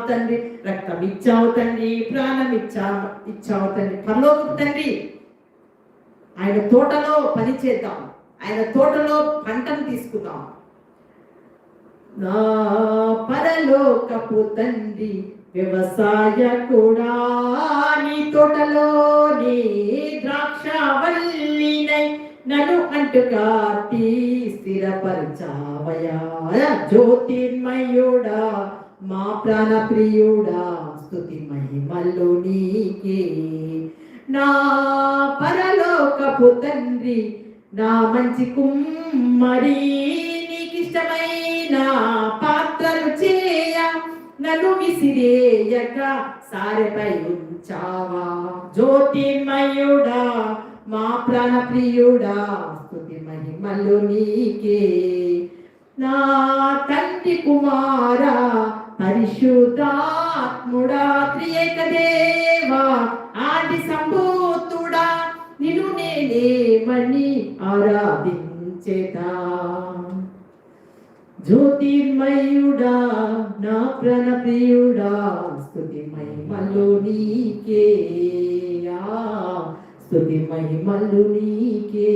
తండ్రి, రక్తం ఇచ్చావు తండ్రి, ప్రాణం ఇచ్చావు తండ్రి. పరలోకపు తండ్రి, ఆయన తోటలో పని చేద్దాం, ఆయన తోటలో పంటను తీసుకుందాం. నా పరలోకపు తండ్రి వ్యవసాయ కూడా, నీ తోటలో నీ ద్రాక్షవల్లినై నన్ను అంటుకాటి స్థిరపరచావయా. జ్యోతిర్మయుడా మా ప్రాణ ప్రియుడా, స్తుతి మహిమలు నీకే. నా పరలోకపు తండ్రి, నా మంచి కుమ్మరి, నీకిష్టమైన పాత్రలు చేయ నన్ను విసిరేయక సారెపై ఉంచావా. జ్యోతిర్మయుడా మా ప్రాణ ప్రియుడా, స్తుతి మహిమలు నీకే. నా తండ్రి కుమారా పరిశుద్ధాత్ముడా, త్రియేక దేవా ఆది సంభూతుడా, నిన్ను నేనేమని ఆరాధించేదా. జ్యోతిర్మయుడా నా ప్రాణ ప్రియుడా, స్తుతి మహిమలు నీకే. స్తుతి మహిమలు నీకే.